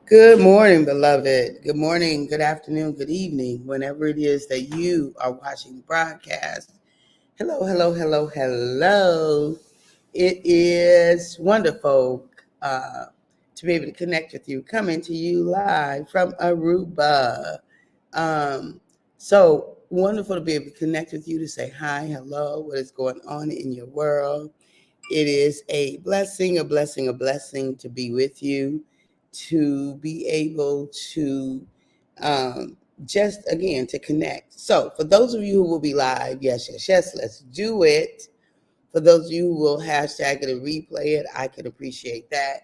Good morning, beloved. Good morning, good afternoon, good evening, whenever it is that you are watching the broadcast. Hello, hello, hello, hello. It is wonderful to be able to connect with you, coming to you live from Aruba. Um, so wonderful to be able to connect with you to say hi, hello, what is going on in your world. It is a blessing, a blessing, a blessing to be with you, to be able to um, just again to connect. So, for those of you who will be live, yes, yes, yes, let's do it. For those of you who will hashtag it and replay it, I can appreciate that.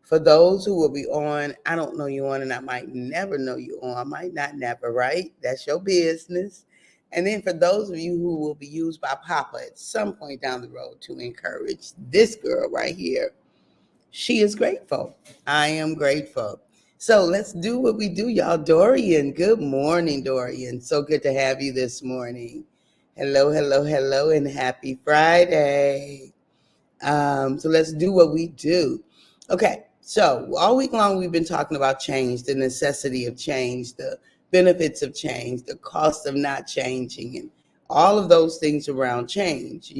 For those who will be on, I don't know you on, and I might never know you on. I might not never, right? That's your business. And then for those of you who will be used by Papa at some point down the road to encourage this girl right here, she is grateful. I am grateful. So let's do what we do, y'all. Dorian, good morning, Dorian. So good to have you this morning. Hello, hello, hello, and happy Friday. So let's do what we do. Okay, so all week long we've been talking about change, the necessity of change, the benefits of change, the cost of not changing, and all of those things around change.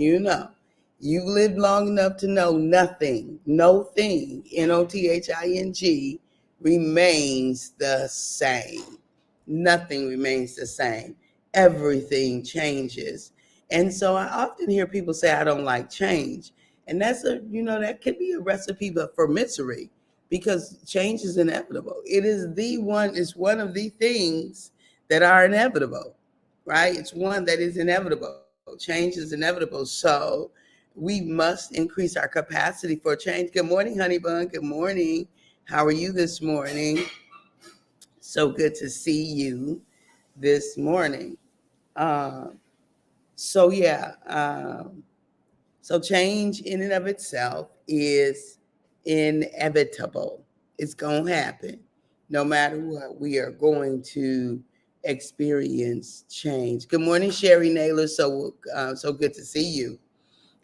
You've lived long enough to know nothing, no thing, Nothing remains the same. Nothing remains the same. Everything changes. And so I often hear people say, I don't like change. And that could be a recipe for misery because change is inevitable. It's one of the things that are inevitable, right? It's one that is inevitable. Change is inevitable. So we must increase our capacity for change. Good morning, honey bun. Good morning. How are you this morning? So good to see you this morning. Uh, so yeah, so change in and of itself is inevitable. It's gonna happen. No matter what, we are going to experience change. Good morning, Sherry Naylor. So good to see you.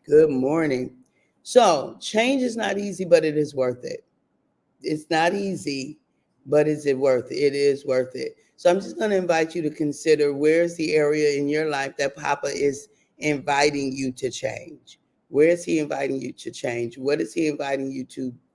Good morning. So change is not easy, but it is worth it. It's not easy, but is it worth it? It is worth it. So I'm just going to invite you to consider where's the area in your life that Papa is inviting you to change. Where is he inviting you to change? What is he inviting you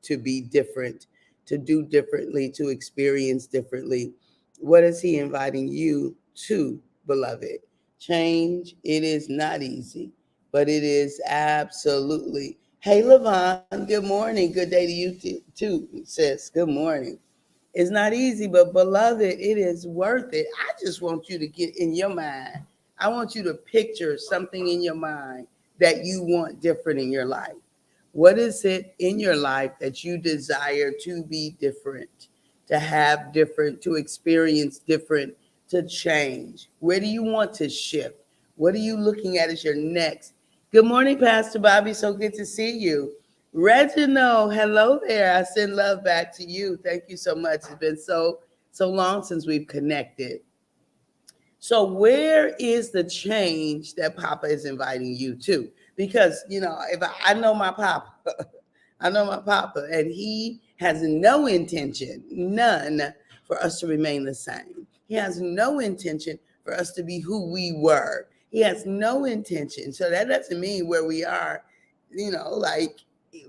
to be different, to do differently, to experience differently? What is he inviting you to, beloved? Change, it is not easy, but it is absolutely. Hey, Levon, good morning. Good day to you too, sis. Good morning. It's not easy, but beloved, it is worth it. I just want you to get in your mind. I want you to picture something in your mind that you want different in your life. What is it in your life that you desire to be different, to have different, to experience different, to change? Where do you want to shift? What are you looking at as your next? Good morning, Pastor Bobby. So good to see you. Reginald, hello there. I send love back to you. Thank you so much. It's been so long since we've connected. So where is the change that Papa is inviting you to? Because if I know my Papa, I know my Papa, and he has no intention, none, for us to remain the same. He has no intention for us to be who we were. He has no intention. So that doesn't mean where we are, like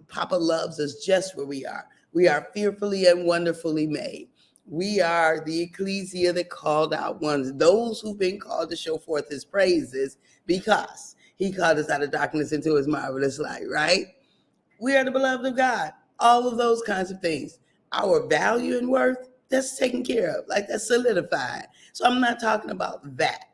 Papa loves us just where we are. We are fearfully and wonderfully made. We are the ecclesia, the called out ones, those who've been called to show forth his praises because he called us out of darkness into his marvelous light, right? We are the beloved of God. All of those kinds of things. Our value and worth, that's taken care of, like that's solidified. So I'm not talking about that.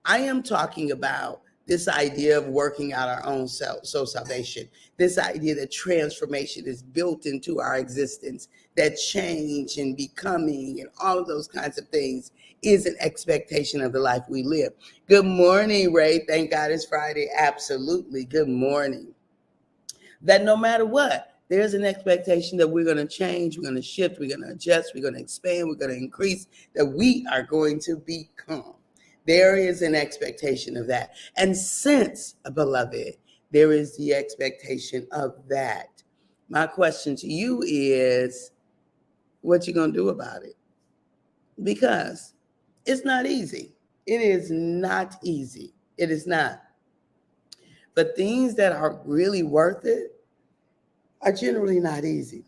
I am talking about this idea of working out our own soul salvation, this idea that transformation is built into our existence, that change and becoming and all of those kinds of things is an expectation of the life we live. Good morning, Ray. Thank God it's Friday. Absolutely. Good morning. That no matter what, there's an expectation that we're going to change, we're going to shift, we're going to adjust, we're going to expand, we're going to increase, that we are going to become. There is an expectation of that. And since, beloved, there is the expectation of that, my question to you is, what you going to do about it? Because it's not easy. It is not easy. It is not. But things that are really worth it are generally not easy.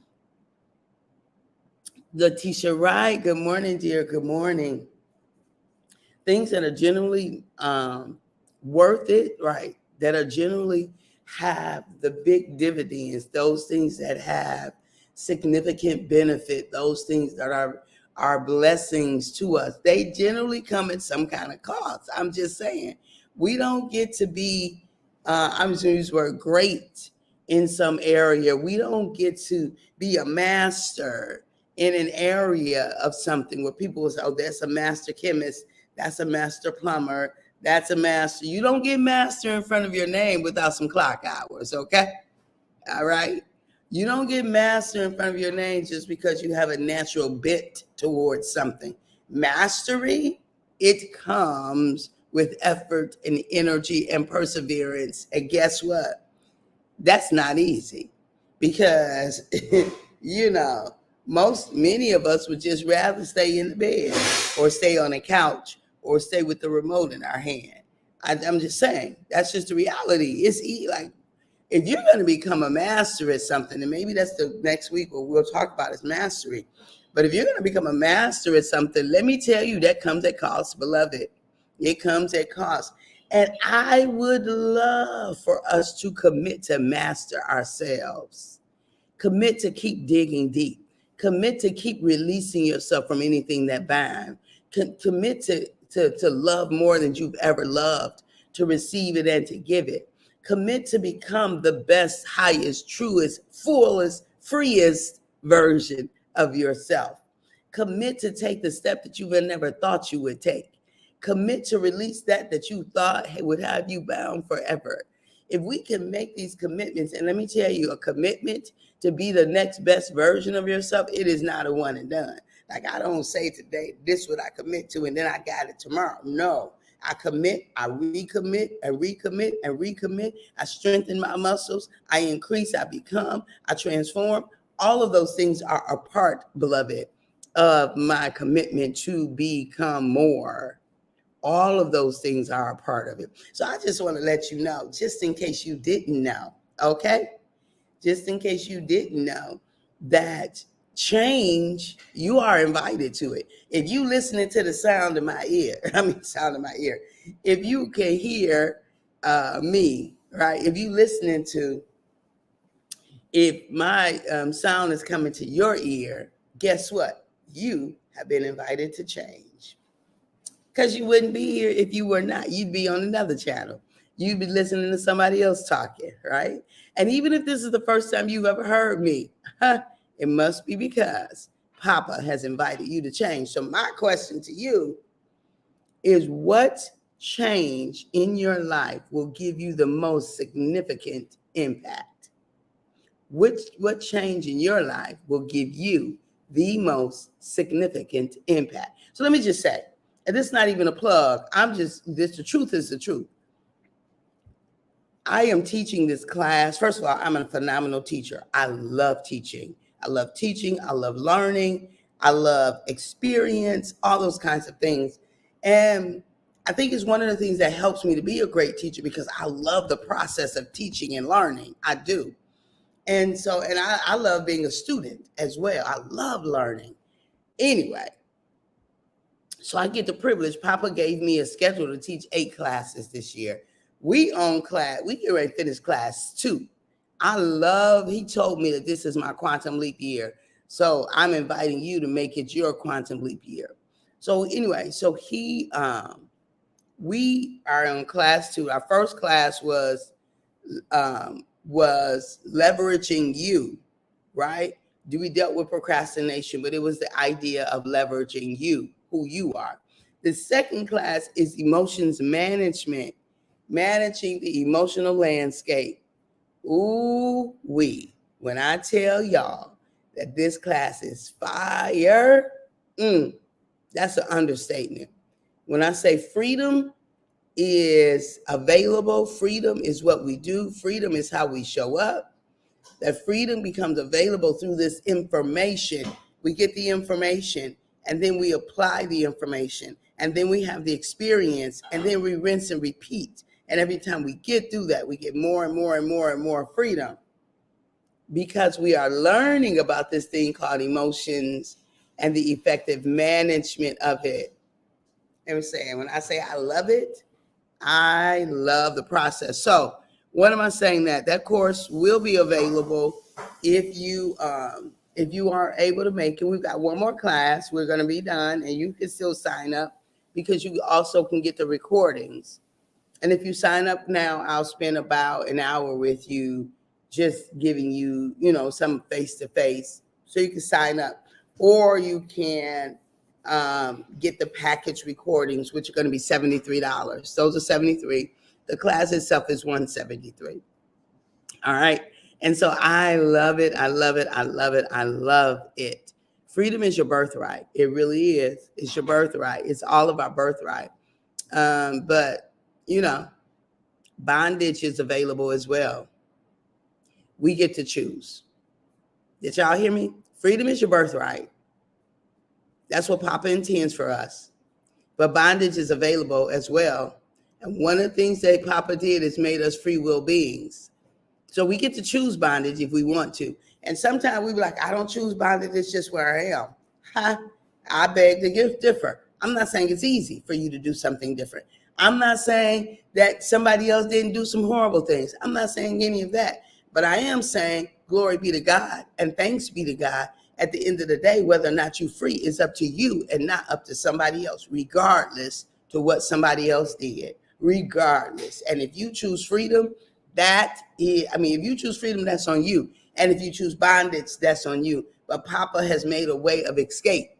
Letitia Wright, good morning, dear. Good morning. Things that are generally worth it, right? That are generally have the big dividends, those things that have significant benefit, those things that are blessings to us, they generally come at some kind of cost. I'm just saying, we don't get to be, I'm just going to use the word great in some area. We don't get to be a master in an area of something where people will say, oh, that's a master chemist, that's a master plumber, that's a master. You don't get master in front of your name without some clock hours, okay? All right? You don't get master in front of your name just because you have a natural bent towards something. Mastery, it comes with effort and energy and perseverance. And guess what? That's not easy because, many of us would just rather stay in the bed or stay on a couch or stay with the remote in our hand. I'm just saying, that's just the reality. It's like, if you're going to become a master at something, and maybe that's the next week what we'll talk about is mastery. But if you're going to become a master at something, let me tell you, that comes at cost, beloved. It comes at cost. And I would love for us to commit to master ourselves. Commit to keep digging deep. Commit to keep releasing yourself from anything that binds. Commit to love more than you've ever loved, to receive it and to give it. Commit to become the best, highest, truest, fullest, freest version of yourself. Commit to take the step that you never thought you would take. Commit to release that you thought would have you bound forever. If we can make these commitments, and let me tell you, a commitment to be the next best version of yourself, it is not a one and done. Like, I don't say today, this is what I commit to, and then I got it tomorrow. No, I commit, I recommit, and recommit, and recommit. I strengthen my muscles. I increase, I become, I transform. All of those things are a part, beloved, of my commitment to become more. All of those things are a part of it. So I just want to let you know, just in case you didn't know, okay? Just in case you didn't know, that change, you are invited to it. If you listening to the sound of my ear, if you can hear me, right? If my sound is coming to your ear, guess what? You have been invited to change. Because you wouldn't be here if you were not. You'd be on another channel. You'd be listening to somebody else talking, right? And even if this is the first time you've ever heard me, it must be because Papa has invited you to change. So my question to you is, what change in your life will give you the most significant impact? What change in your life will give you the most significant impact? So let me just say, and this is not even a plug. The truth is the truth. I am teaching this class. First of all, I'm a phenomenal teacher. I love teaching. I love learning. I love experience, all those kinds of things. And I think it's one of the things that helps me to be a great teacher because I love the process of teaching and learning. I do. And so, I love being a student as well. I love learning. Anyway, so I get the privilege. Papa gave me a schedule to teach 8 classes this year. We get ready to finish class 2. He told me that this is my quantum leap year. So I'm inviting you to make it your quantum leap year. So anyway, we are in class 2. Our first class was leveraging you, right? We dealt with procrastination, but it was the idea of leveraging you, who you are. The second class is emotions management, managing the emotional landscape. Ooh-wee. When I tell y'all that this class is fire, that's an understatement. When I say freedom is available, freedom is what we do, freedom is how we show up, that freedom becomes available through this information. We get the information, and then we apply the information, and then we have the experience, and then we rinse and repeat. And every time we get through that, we get more and more and more and more freedom, because we are learning about this thing called emotions and the effective management of it. I'm saying, when I say I love it, I love the process. So what am I saying? That course will be available if you are able to make it. We've got one more class. We're going to be done, and you can still sign up, because you also can get the recordings. And if you sign up now, I'll spend about an hour with you, just giving you, some face-to-face, so you can sign up. Or you can get the package recordings, which are going to be $73. Those are $73. The class itself is $173. All right. And so I love it. I love it. I love it. I love it. Freedom is your birthright. It really is. It's your birthright. It's all of our birthright. But, bondage is available as well. We get to choose. Did y'all hear me? Freedom is your birthright. That's what Papa intends for us. But bondage is available as well. And one of the things that Papa did is made us free will beings. So we get to choose bondage if we want to. And sometimes we be like, I don't choose bondage. It's just where I am. I beg to differ. I'm not saying it's easy for you to do something different. I'm not saying that somebody else didn't do some horrible things. I'm not saying any of that. But I am saying glory be to God and thanks be to God. At the end of the day, whether or not you're free is up to you and not up to somebody else, regardless to what somebody else did, regardless. And if you choose freedom, if you choose freedom, that's on you. And if you choose bondage, that's on you. But Papa has made a way of escape.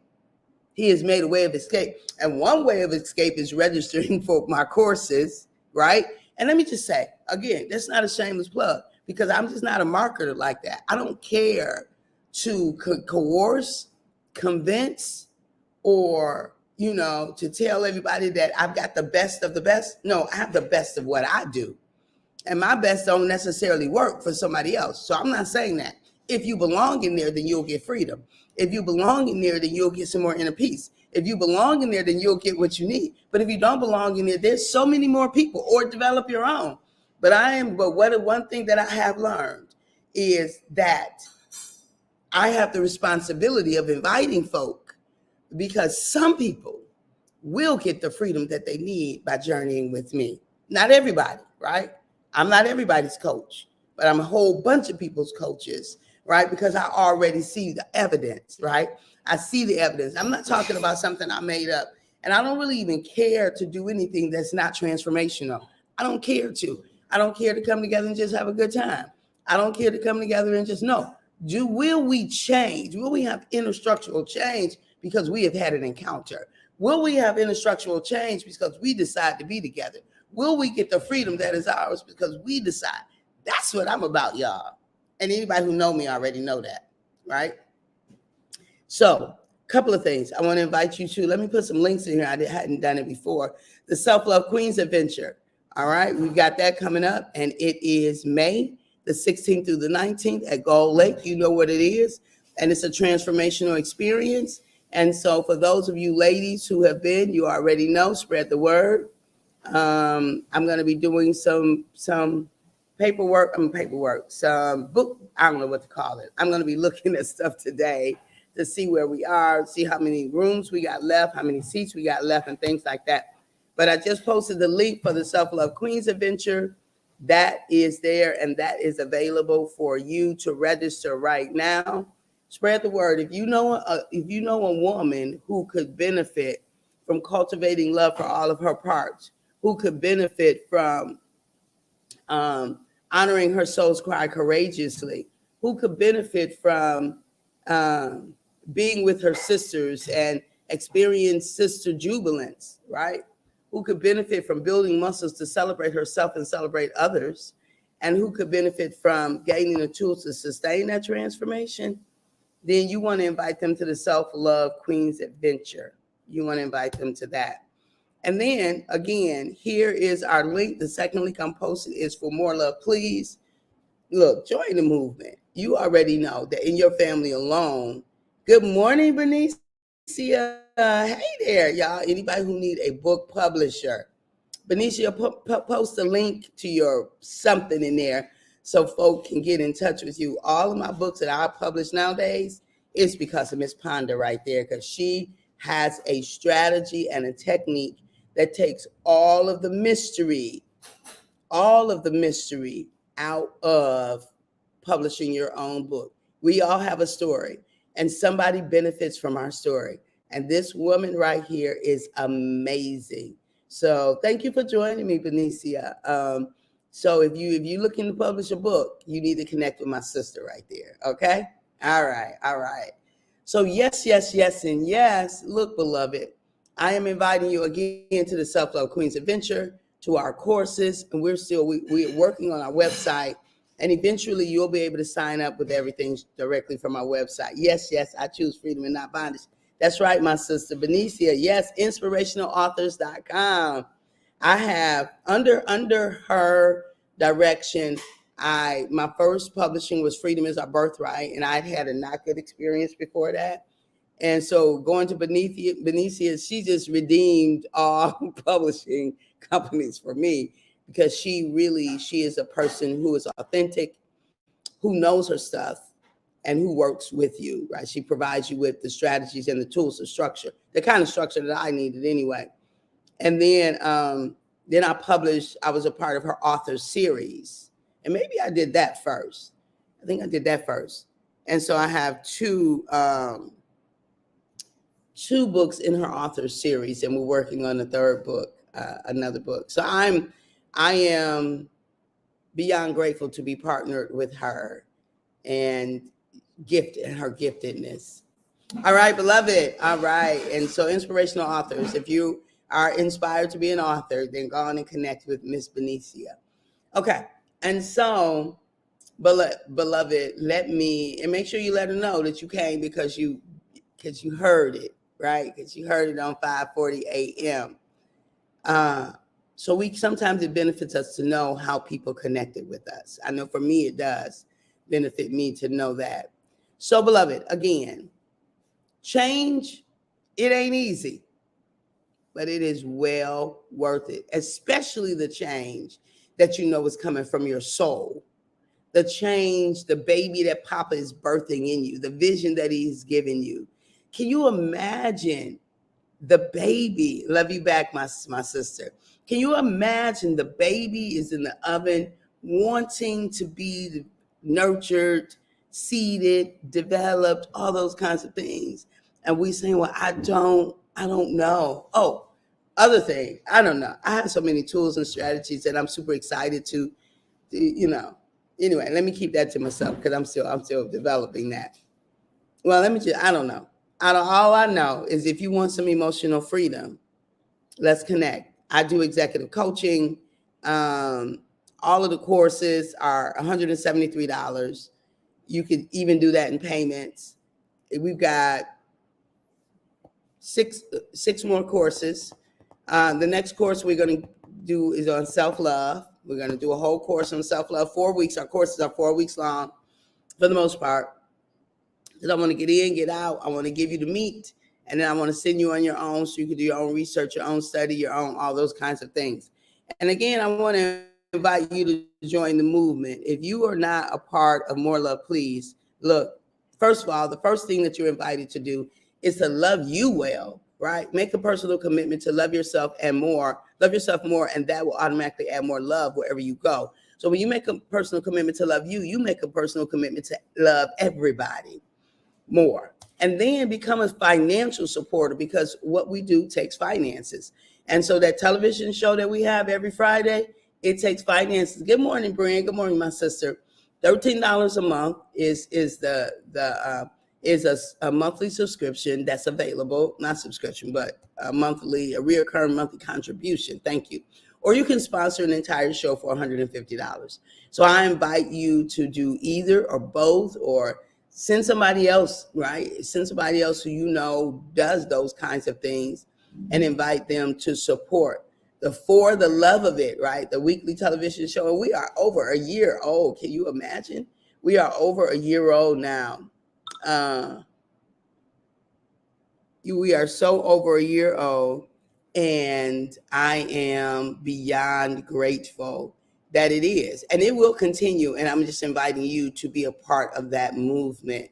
He has made a way of escape. And one way of escape is registering for my courses, right? And let me just say, again, that's not a shameless plug, because I'm just not a marketer like that. I don't care to coerce, convince, or, to tell everybody that I've got the best of the best. No, I have the best of what I do. And my best don't necessarily work for somebody else. So I'm not saying that. If you belong in there, then you'll get freedom. If you belong in there, then you'll get some more inner peace. If you belong in there, then you'll get what you need. But if you don't belong in there, there's so many more people, or develop your own. But one thing that I have learned is that I have the responsibility of inviting folk, because some people will get the freedom that they need by journeying with me. Not everybody, right? I'm not everybody's coach, but I'm a whole bunch of people's coaches, right? Because I already see the evidence, right? I see the evidence. I'm not talking about something I made up, and I don't really even care to do anything that's not transformational. I don't care to. I don't care to come together and just have a good time. I don't care to come together and just know. Will we change? Will we have inner structural change because we have had an encounter? Will we have inner structural change because we decide to be together? Will we get the freedom that is ours because we decide? That's what I'm about, y'all. And anybody who know me already know that, right? So, a couple of things I want to invite you to. Let me put some links in here. I hadn't done it before. The Self-Love Queens Adventure. All right, we've got that coming up, and it is May the 16th through the 19th at Gold Lake. You know what it is, and it's a transformational experience. And so for those of you ladies who have been, you already know, spread the word. I'm going to be doing some paperwork, some book, I don't know what to call it. I'm going to be looking at stuff today to see where we are, see how many rooms we got left, how many seats we got left, and things like that. But I just posted the link for the Self-Love Queens Adventure. That is there, and that is available for you to register right now. Spread the word. If you know a woman who could benefit from cultivating love for all of her parts, who could benefit from honoring her soul's cry courageously, who could benefit from being with her sisters and experience sister jubilance, right? Who could benefit from building muscles to celebrate herself and celebrate others, and who could benefit from gaining the tools to sustain that transformation, then you want to invite them to the Self-Love Queens Adventure. You want to invite them to that. And then, again, here is our link. The second link I'm posting is for More Love, Please. Look, join the movement. You already know that in your family alone, Good morning, Benicia. Hey there, y'all. Anybody who need a book publisher, Benicia, post a link to your something in there so folk can get in touch with you. All of my books that I publish nowadays is because of Miss Ponda right there, because she has a strategy and a technique that takes all of the mystery out of publishing your own book. We all have a story, and somebody benefits from our story. And this woman right here is amazing. So thank you for joining me, Benicia. So if you're looking to publish a book, you need to connect with my sister right there. Okay. All right. So yes, and yes. Look, beloved, I am inviting you again to the Self Love Queens Adventure, to our courses, and we're working on our website, and eventually you'll be able to sign up with everything directly from our website. Yes, I choose freedom and not bondage. That's right, my sister Benicia. Yes, inspirationalauthors.com. I have under her direction. My first publishing was Freedom is Our Birthright, and I'd had a not good experience before that. And so going to Benicia, she just redeemed all publishing companies for me, because she is a person who is authentic, who knows her stuff, and who works with you, right? She provides you with the strategies and the tools, the structure, the kind of structure that I needed anyway. And then I was a part of her author series. And maybe I did that first. I think I did that first. And so I have two books in her author series, and we're working on the third book, another book. So I am beyond grateful to be partnered with her and her giftedness. All right, beloved. All right. And so inspirational authors, if you are inspired to be an author, then go on and connect with Miss Benicia. Okay. And so, beloved, make sure you let her know that you came because you heard it, right? Because you heard it on 5:40 a.m. So sometimes it benefits us to know how people connected with us. I know for me, it does benefit me to know that. So, beloved, again, change, it ain't easy, but it is well worth it, especially the change that you know is coming from your soul. The change, the baby that Papa is birthing in you, the vision that he's given you. Can you imagine the baby? Love you back, my sister. Can you imagine the baby is in the oven wanting to be nurtured, seeded, developed, all those kinds of things? And we saying, well, I don't know. Oh, other thing, I don't know. I have so many tools and strategies that I'm super excited to anyway, let me keep that to myself, because I'm still developing that. Well, I don't know. All I know is if you want some emotional freedom, let's connect. I do executive coaching. All of the courses are $173. You could even do that in payments. We've got six more courses. The next course we're going to do is on self-love. We're going to do a whole course on self-love, 4 weeks. Our courses are 4 weeks long for the most part. Because I want to get in, get out. I want to give you the meat, and then I want to send you on your own so you can do your own research, your own study, your own, all those kinds of things. And again, I want to invite you to join the movement. If you are not a part of More Love, Please, look, first of all, the first thing that you're invited to do is to love you well, right? Make a personal commitment to love yourself more, and that will automatically add more love wherever you go. So when you make a personal commitment to love you, you make a personal commitment to love everybody more. And then become a financial supporter, because what we do takes finances. And so that television show that we have every Friday, it takes finances. Good morning, Brian. Good morning, my sister. $13 a month is a monthly subscription that's available, not subscription, but a recurring monthly contribution. Thank you. Or you can sponsor an entire show for $150. So I invite you to do either or both, or send somebody else, right? Send somebody else who you know does those kinds of things, and invite them to support For the Love of It, right? The weekly television show. And we are over a year old. Can you imagine? We are over a year old now. We are so over a year old, and I am beyond grateful that it is. And it will continue. And I'm just inviting you to be a part of that movement.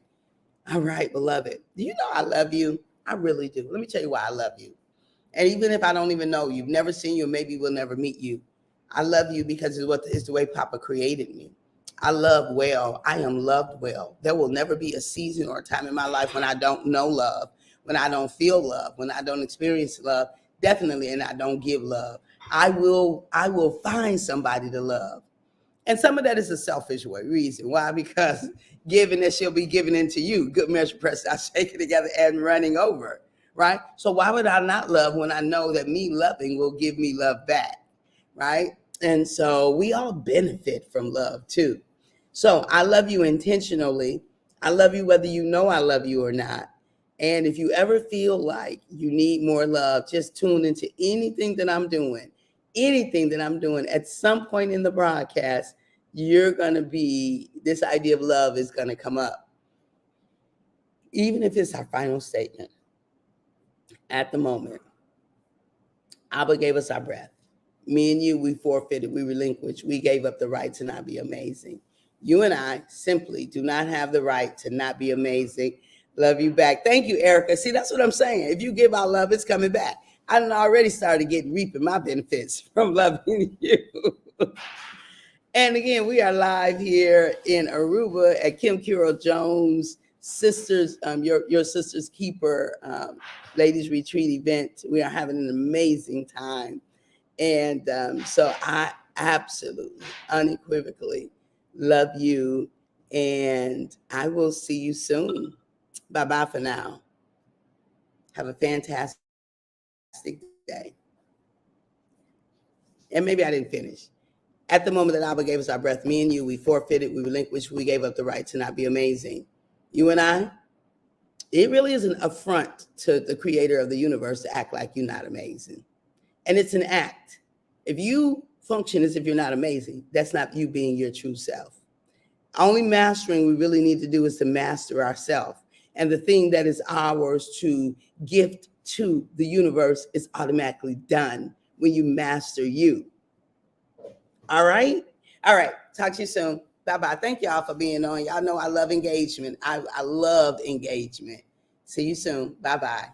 All right, beloved. Do you know I love you? I really do. Let me tell you why I love you. And even if I don't even know you, never seen you, maybe we'll never meet you, I love you because it's the way Papa created me. I love well. I am loved well. There will never be a season or a time in my life when I don't know love, when I don't feel love, when I don't experience love, definitely, and I don't give love. I will find somebody to love. And some of that is a selfish reason. Why? Because giving that she'll be giving into you. Good measure, pressed out, shaking together, and running over. Right? So why would I not love when I know that me loving will give me love back? Right? And so we all benefit from love too. So I love you intentionally. I love you whether you know I love you or not. And if you ever feel like you need more love, just tune into anything that I'm doing. Anything that I'm doing at some point in the broadcast, you're going to be, this idea of love is going to come up. Even if it's our final statement. At the moment, Abba gave us our breath. Me and you, we forfeited, we relinquished, we gave up the right to not be amazing. You and I simply do not have the right to not be amazing. Love you back. Thank you, Erica. See, that's what I'm saying. If you give out love, it's coming back. I done already started reaping my benefits from loving you. And again, we are live here in Aruba at Kim Carroll Jones Sisters, your Sisters Keeper Ladies Retreat event. We are having an amazing time. And so I absolutely, unequivocally love you. And I will see you soon. Bye-bye for now. Have a fantastic day. And maybe I didn't finish. At the moment that Abba gave us our breath, me and you, we forfeited, we relinquished, we gave up the right to not be amazing. You and I, it really is an affront to the creator of the universe to act like you're not amazing. And it's an act. If you function as if you're not amazing, that's not you being your true self. Only mastering we really need to do is to master ourselves. And the thing that is ours to gift to the universe is automatically done when you master you. All right. All right. Talk to you soon. Bye-bye. Thank y'all for being on. Y'all know I love engagement. I love engagement. See you soon. Bye-bye.